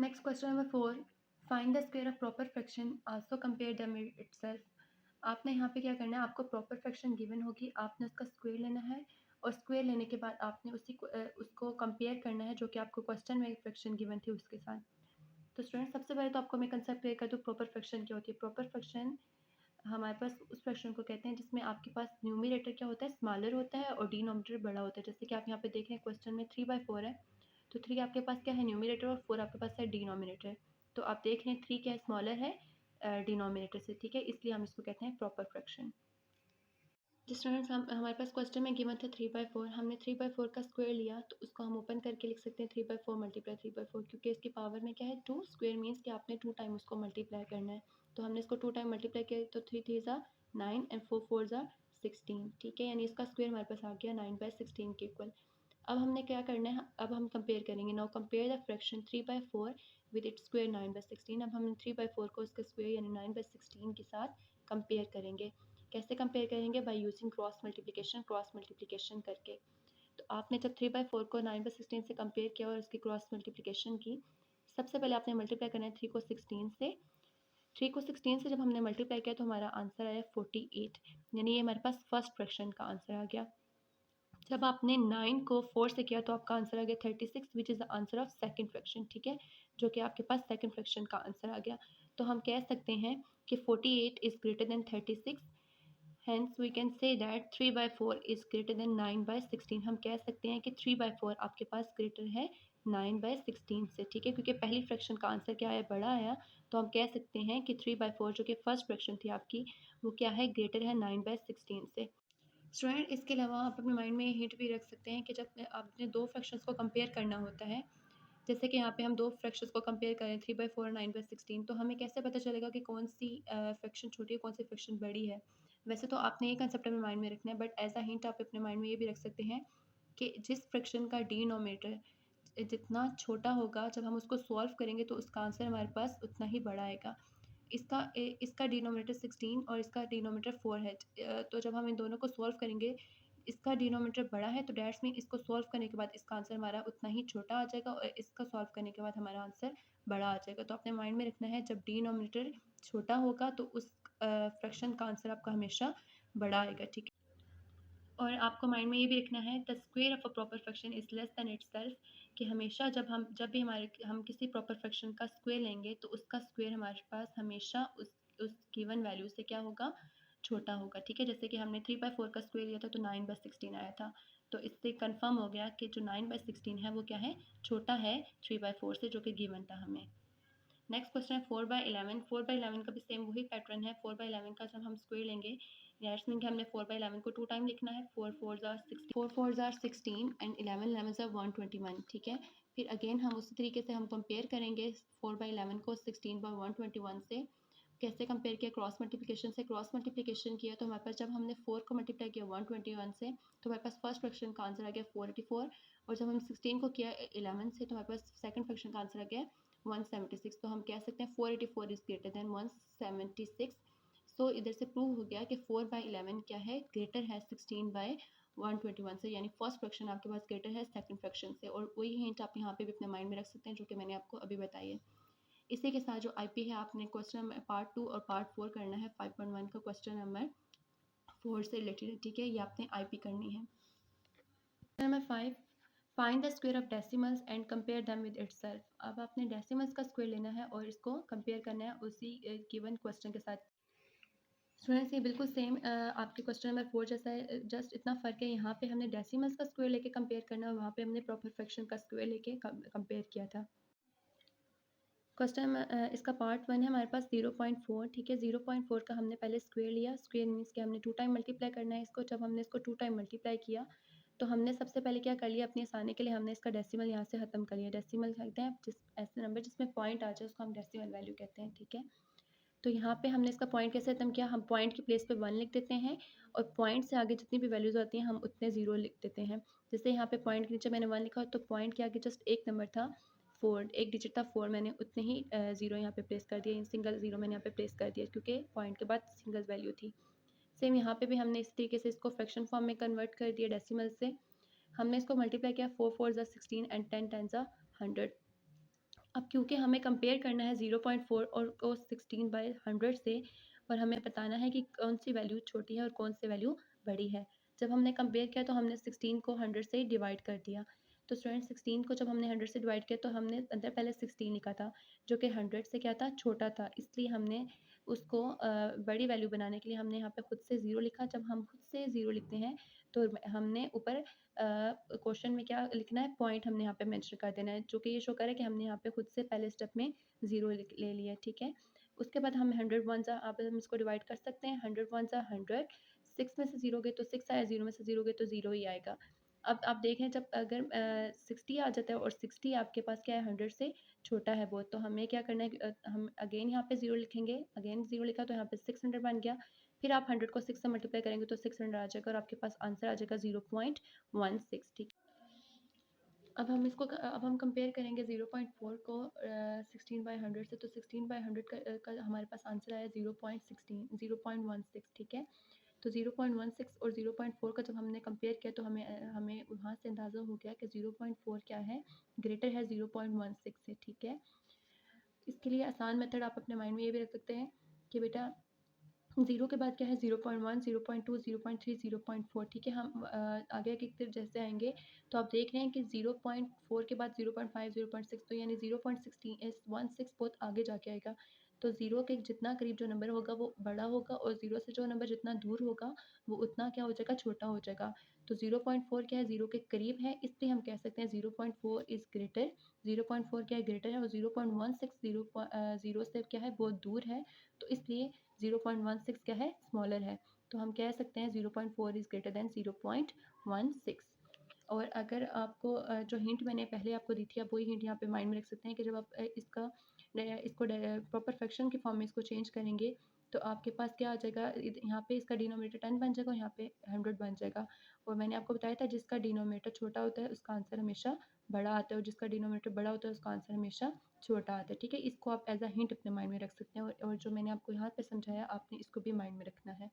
Next question number 4, find the square of proper fraction also compare them itself. आपने यहाँ पे क्या करना है, आपको प्रॉपर फ्रैक्शन गिवन होगी, आपने उसका स्क्वायर लेना है और स्क्वायर लेने के बाद आपने उसको कंपेयर करना है जो कि आपको क्वेश्चन में फ्रैक्शन गिवन थी उसके साथ। तो स्टूडेंट सबसे पहले तो आपको मैं कंसेप्ट क्लियर कर दूँ प्रॉपर फ्रैक्शन क्या होती है। प्रॉपर फ्रैक्शन हमारे पास उस फ्रैक्शन को कहते हैं जिसमें आपके पास न्यूमरेटर क्या होता है, स्मॉलर होता है और डिनोमिनेटर बड़ा होता है। जैसे कि आप यहाँ पे देख रहे हैं क्वेश्चन में 3/4 है, तो 3 आपके पास क्या है, न्यूमरेटर, और 4 आपके पास है डिनोमिनेटर। तो आप देख रहे हैं 3 क्या है, स्मॉलर है डिनोमिनेटर से, ठीक है, इसलिए हम इसको कहते हैं प्रॉपर फ्रैक्शन। जिस स्टूडेंट्स हमारे पास क्वेश्चन में गिवन था 3/4, हमने 3/4 का स्क्वायर लिया तो उसको हम ओपन करके लिख सकते हैं 3/4 मल्टीप्लाई 3/4, क्योंकि इसकी पावर में क्या है 2, स्क्वायर मीन्स कि आपने 2 टाइम उसको मल्टीप्लाई करना है। तो हमने इसको 2 टाइम मल्टीप्लाई किया तो 3 3 ज़ा 9 एंड 4 4 ज़ा 16, ठीक है, यानी इसका स्क्वायर हमारे पास आ गया 9/16 के इक्वल। अब हमने क्या करना है, अब हम कंपेयर करेंगे। Now compare the fraction 3/4 with its square 9/16। अब हम 3/4 को उसके स्क्वायर यानी 9/16 के साथ कंपेयर करेंगे। कैसे कंपेयर करेंगे, बाय यूजिंग क्रॉस मल्टीप्लिकेशन करके। तो आपने जब 3/4 को 9/16 से कंपेयर किया और इसकी क्रॉस मल्टीप्लिकेशन की, सबसे पहले आपने मल्टीप्लाई करना है 3 को 16 से। 3 को 16 से जब हमने मल्टीप्लाई किया तो हमारा आंसर आया 48, यानी ये हमारे पास फर्स्ट फ्रैक्शन का आंसर आ गया। जब आपने 9 को 4 से किया तो आपका आंसर आ गया 36, which is the answer of second fraction, ठीक है, जो कि आपके पास सेकंड फ्रैक्शन का आंसर आ गया। तो हम कह सकते हैं कि 48 is greater than 36, hence we can say that 3/4 is greater than 9/16। हम कह सकते हैं कि 3/4 आपके पास ग्रेटर है 9/16 से, ठीक है, क्योंकि पहली फ्रैक्शन का आंसर क्या आया, बड़ा आया, तो हम कह सकते हैं कि 3/4 जो कि फर्स्ट फ्रैक्शन थी आपकी, वो क्या है, ग्रेटर है 9/16 से। स्टूडेंट इसके अलावा आप अपने माइंड में हिंट भी रख सकते हैं कि जब आपने दो फ्रैक्शंस को कंपेयर करना होता है, जैसे कि यहाँ पे हम दो फ्रैक्शंस को कंपेयर करें 3/4 और 9/16, तो हमें कैसे पता चलेगा कि कौन सी फ्रैक्शन छोटी है, कौन सी फ्रैक्शन बड़ी है। वैसे तो आपने ये कंसेप्ट अपने माइंड में रखना है, बट एज अ हिंट आप अपने माइंड में ये भी रख सकते हैं कि जिस फ्रैक्शन का डिनोमिनेटर जितना छोटा होगा, जब हम उसको सॉल्व करेंगे तो उसका आंसर हमारे पास उतना ही बड़ा आएगा। इसका डिनोमिनेटर 16 और इसका डिनोमिनेटर 4 है, तो जब हम इन दोनों को सॉल्व करेंगे, इसका डिनोमिनेटर बड़ा है तो दैट्स मीन इसको सॉल्व करने के बाद इसका आंसर हमारा उतना ही छोटा आ जाएगा और इसका सॉल्व करने के बाद हमारा आंसर बड़ा आ जाएगा। तो अपने माइंड में रखना है जब डिनोमिनेटर छोटा होगा तो उस फ्रैक्शन का आंसर आपका हमेशा बड़ा आएगा, ठीक है। और आपको माइंड में ये भी रखना है the square of a proper fraction is less than itself, कि हमेशा जब भी हम किसी प्रॉपर फ्रैक्शन का स्क्वायर लेंगे तो उसका स्क्वायर हमारे पास हमेशा उस गिवन वैल्यू से क्या होगा, छोटा होगा, ठीक है। जैसे कि हमने 3/4 का स्क्वायर लिया था तो 9/16 आया था, तो इससे कंफर्म हो गया कि जो 9/16 है वो क्या है, छोटा है 3/4 से, जो कि गिवन था हमें। नेक्स्ट क्वेश्चन है 4/11। 4/11 का भी सेम वही पैटर्न है। 4/11 का जब हम स्क्वायर लेंगे, दैट्स मीन कि हमने 4/11 को 2 टाइम लिखना है। 4 4 आर 16, 4 4 आर 16 एंड 11 11 आर 121, ठीक है। फिर अगेन हम उसी तरीके से हम कंपेयर करेंगे 4/11 को 16/121 से। कैसे कंपेयर किया, क्रॉस मल्टीप्लिकेशन से। क्रॉस मल्टीप्लिकेशन किया तो हमारे पास जब हमने 4 को मल्टीप्लाई किया 121 से तो हमारे पास फर्स्ट फ्रैक्शन का आंसर आ गया 484, और जब हम 16 को किया 11 से तो हमारे पास सेकंड फ्रैक्शन का आंसर आ गया 176। तो हम कह सकते हैं 484 इज ग्रेटर देन 176। सो इधर से प्रूव हो गया कि 4/11 क्या है, ग्रेटर है 16/121 से, यानी फर्स्ट फ्रैक्शन आपके पास ग्रेटर है सेकंड फ्रैक्शन से। और वही हिंट आप यहाँ पे भी अपने माइंड में रख सकते हैं जो कि मैंने आपको अभी बताई है। इसी के साथ जो आईपी है, आपने क्वेश्चन नंबर पार्ट 2 और पार्ट 4 करना है। 5.1 का क्वेश्चन नंबर 4 से रिलेटेड है, ठीक है, ये आपने आईपी करनी है। Number 5, find the square of decimals and compare them with itself. अब आपने डेसिमल्स का स्क्वायर लेना है और इसको कंपेयर करना है उसी गिवन क्वेश्चन के साथ। स्टूडेंट्स ये बिल्कुल सेम आपके क्वेश्चन नंबर 4 जैसा है, जस्ट इतना फ़र्क है, यहाँ पे हमने डेसिमल्स का स्क्वायर लेके कंपेयर करना है और वहाँ पे हमने प्रॉपर फ्रैक्शन का स्क्वायर लेके कंपेयर किया था। क्वेश्चन इसका पार्ट 1 है हमारे पास 0.4, ठीक है। 0.4 का हमने पहले स्क्वायर लिया। स्क्वायर मीन्स कि हमने 2 टाइम मल्टीप्लाई करना है इसको। जब हमने इसको 2 टाइम मल्टीप्लाई किया तो हमने सबसे पहले क्या कर लिया, अपनी आसानी के लिए हमने इसका डेसिमल यहाँ से ख़त्म कर लिया। डेसिमल कहते हैं जिस ऐसे नंबर जिसमें पॉइंट आ जाए उसको हम डेसिमल वैल्यू कहते हैं, ठीक है। तो यहाँ पे हमने इसका पॉइंट कैसे ख़त्म किया, हम पॉइंट की प्लेस पे 1 लिख देते हैं और पॉइंट से आगे जितनी भी वैल्यूज़ आती हैं हम उतने 0 लिख देते हैं। जैसे यहाँ पे पॉइंट के नीचे मैंने 1 लिखा तो पॉइंट के आगे जस्ट एक नंबर था 4, एक डिजिट था 4, मैंने उतने ही 0 यहाँ पे प्लेस कर दिया, सिंगल 0 मैंने यहाँ पे प्लेस कर दिया क्योंकि पॉइंट के बाद सिंगल वैल्यू थी। सेम यहाँ पे भी हमने इस तरीके से इसको फ्रैक्शन फॉर्म में कन्वर्ट कर दिया डेसिमल से। हमने इसको मल्टीप्लाई किया 4 4 16 एंड 10 10 100। अब क्योंकि हमें कंपेयर करना है 0.4 और को 16/100 से, और हमें बताना है कि कौन सी वैल्यू छोटी है और कौन सी वैल्यू बड़ी है। जब हमने कंपेयर किया तो हमने 16 को 100 से डिवाइड कर दिया। तो स्टूडेंट 16 को जब हमने 100 से डिवाइड किया तो हमने अंदर पहले 16 लिखा था, जो कि 100 से क्या था, छोटा था। इसलिए हमने उसको बड़ी वैल्यू बनाने के लिए हमने यहाँ पे खुद से 0 लिखा। जब हम खुद से 0 लिखते हैं तो हमने ऊपर क्वेश्चन में क्या लिखना है, पॉइंट हमने यहाँ पे मेंशन कर देना है, जो कि ये शो करे कि हमने यहाँ पे खुद से पहले स्टेप में 0 ले लिया, ठीक है। उसके बाद हम 100 वन ज़ा आप हम इसको डिवाइड कर सकते हैं। 100 वन ज़ा 100, 6 में से 0 गए तो 6 आया, 0 में से 0 गए तो 0 ही आएगा। अब आप देखें, जब अगर 60 आ जाता है और 60 आपके पास क्या है, 100 से छोटा है बहुत, तो हमें क्या करना है, हम अगेन यहाँ पे 0 लिखेंगे। अगेन 0 लिखा तो यहाँ पे 600 बन गया। फिर आप 100 को 6 से मल्टीप्लाई करेंगे तो 600 आ जाएगा और आपके पास आंसर आ जाएगा 0.16, ठीक। अब हम कंपेयर करेंगे 0.4 को 16/100 से। तो 16/100 का हमारे पास आंसर आया 0.16, ठीक है। तो 0.16 और 0.4 का जब हमने कंपेयर किया तो हमें वहाँ से अंदाज़ा हो गया कि 0.4 क्या है, ग्रेटर है 0.16 से, ठीक है। इसके लिए आसान मेथड आप अपने माइंड में ये भी रख सकते हैं कि बेटा 0 के बाद क्या है, 0.1, 0.2, 0.3, 0.4, ठीक है। हम आगे की तरफ जैसे आएंगे तो आप देख रहे हैं कि 0.4 के बाद 0.5, 0.6, तो यानी 0.16 बहुत आगे जाके आएगा। तो 0 के जितना करीब जो नंबर होगा वो बड़ा होगा, और 0 से जो नंबर जितना दूर होगा वो उतना क्या हो जाएगा, छोटा हो जाएगा। तो 0.4 क्या है, 0 के करीब है, इसलिए हम कह सकते हैं 0.4 इज़ ग्रेटर। 0.4 क्या है, ग्रेटर है, और 0.16 0 से क्या है, बहुत दूर है, तो इसलिए 0.16 क्या है, स्मॉलर है। तो हम कह सकते हैं 0.4 इज़ ग्रेटर देन 0.16। और अगर आपको जो हिंट मैंने पहले आपको दी थी, आप वही हिंट यहाँ पे माइंड में रख सकते हैं कि जब आप इसको प्रॉपर फ्रैक्शन के फॉर्म में इसको चेंज करेंगे तो आपके पास क्या आ जाएगा, यहाँ पे इसका डिनोमिनेटर 10 बन जाएगा और यहाँ पे 100 बन जाएगा। और मैंने आपको बताया था जिसका डिनोमिनेटर छोटा होता है उसका आंसर हमेशा बड़ा आता है, और जिसका डिनोमिनेटर बड़ा होता है उसका आंसर हमेशा छोटा आता है, ठीक है। इसको आप एज अ हिंट अपने माइंड में रख सकते हैं, और जो मैंने आपको यहाँ पे समझाया आपने इसको भी माइंड में रखना है।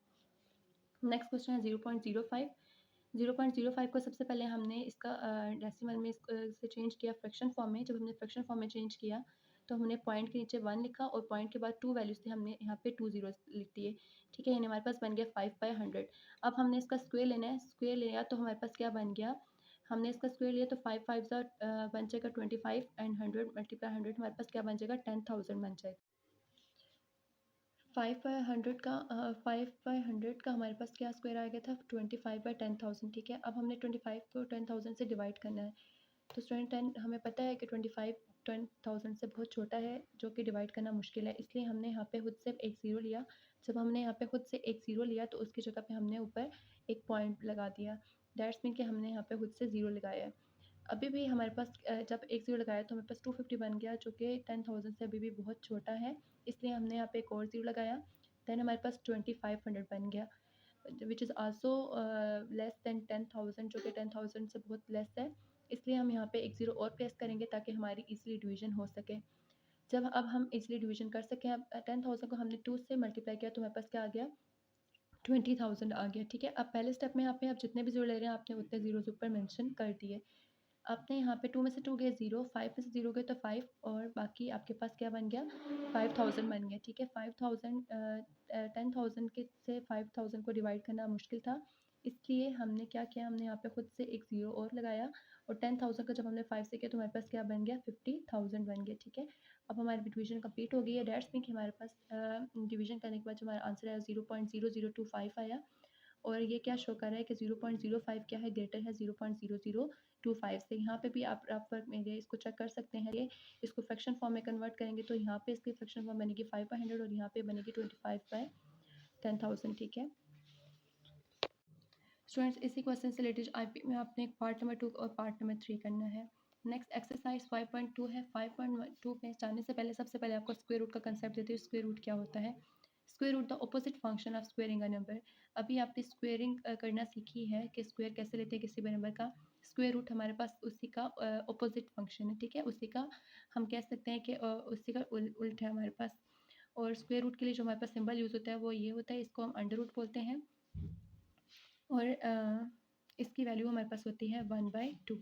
नेक्स्ट क्वेश्चन है 0.05। 0.05 को सबसे पहले हमने इसका डेसिमल में से चेंज किया फ्रैक्शन फॉर्म में। जब हमने फ्रैक्शन फॉर्म में चेंज किया तो हमने पॉइंट के नीचे 1 लिखा और पॉइंट के बाद 2 वैल्यूज थे, हमने यहाँ पे 2 जीरो लिख दिए, ठीक है। यानी हमारे पास बन गया 5/100। अब हमने इसका स्क्वायर लेना है, स्क्वायर लिया तो हमारे पास क्या बन गया, हमने इसका स्क्वायर लिया तो 5 5 बन जाएगा 25, एंड 100 मल्टीप्लाई 100 हमारे पास क्या बन जाएगा, 10,000 बन जाएगा। 5/100 का हमारे पास क्या स्क्वायर आ गया था, 25/10,000, ठीक है। अब हमने 25 को 10,000 से डिवाइड करना है। तो स्टूडेंट 10 हमें पता है कि 25 10,000 से बहुत छोटा है, जो कि डिवाइड करना मुश्किल है, इसलिए हमने यहाँ पे खुद से एक ज़ीरो लिया। जब हमने यहाँ पे खुद से एक ज़ीरो लिया तो उसकी जगह पे हमने ऊपर एक पॉइंट लगा दिया। दैट्स मीन कि हमने यहाँ पे खुद से ज़ीरो लगाया है। अभी भी हमारे पास जब एक ज़ीरो लगाया तो हमारे पास 250 बन गया, जो कि 10,000 से अभी भी बहुत छोटा है, इसलिए हमने यहाँ पे एक और ज़ीरो लगाया। देन हमारे पास 2500 बन गया, which is also less than 10,000, जो कि 10,000 से बहुत लेस है, इसलिए हम यहाँ पे एक ज़ीरो और प्लेस करेंगे ताकि हमारी ईज़िली डिवीज़न हो सके। जब अब हम ईज़िली डिवीज़न कर सकें, अब 10,000 को हमने 2 से मल्टीप्लाई किया तो हमारे पास क्या आ गया, 20,000 आ गया, ठीक है। अब पहले स्टेप में यहाँ पे आप जितने भी ज़ीरो ले रहे हैं आपने उतने ज़ीरोज़ ऊपर मेंशन कर दिए। आपने यहाँ पे 2 में से 2 गए 0, 5 में से 0 गए तो 5, और बाकी आपके पास क्या बन गया, 5,000 बन गया, ठीक है। 5,000 10,000 के से 5,000 को डिवाइड करना मुश्किल था, इसलिए हमने क्या किया, हमने यहाँ पे खुद से एक ज़ीरो और लगाया, और 10,000 का जब हमने 5 से किया तो हमारे पास क्या बन गया, 50,000 बन गया, ठीक है। अब हमारी डिवीजन कंप्लीट हो गई है। दैट्स मीन कि हमारे पास डिवीजन करने के बाद जो हमारा आंसर आया 0.0025 आया, और ये क्या शो कर रहा है कि 0.05 क्या है, ग्रेटर है 0.0025 से। यहाँ पे भी आप वर्क में इसको चेक कर सकते हैं। ये इसको फ्रैक्शन फॉर्म में कन्वर्ट करेंगे तो यहाँ पे इसकी फ्रैक्शन फॉर्म बनेगी 5/100 और यहाँ पे बनेगी 25/10,000, ठीक है। स्टूडेंट्स इसी क्वेश्चन से रिलेटेड आईपी में आपने पार्ट नंबर 2 और पार्ट नंबर 3 करना है। नेक्स्ट एक्सरसाइज 5.2 है। 5.2 में जाने से पहले सबसे पहले आपको स्क्वायर रूट का कंसेप्ट देती हूँ। स्क्वायर रूट क्या होता है, square root the opposite function of squaring a number. अभी आपने स्क्वेयरिंग करना सीखी है कि स्क्वायर कैसे लेते हैं किसी भी नंबर का। स्क्वायर रूट हमारे पास उसी का ऑपोजिट फंक्शन है, ठीक है। उसी का हम कह सकते हैं कि उसी का उल्ट है हमारे पास। और स्क्वायर रूट के लिए जो हमारे पास सिंबल यूज़ होता है वो ये होता है, इसको हम अंडर रूट बोलते हैं, और इसकी वैल्यू हमारे पास होती है 1/2।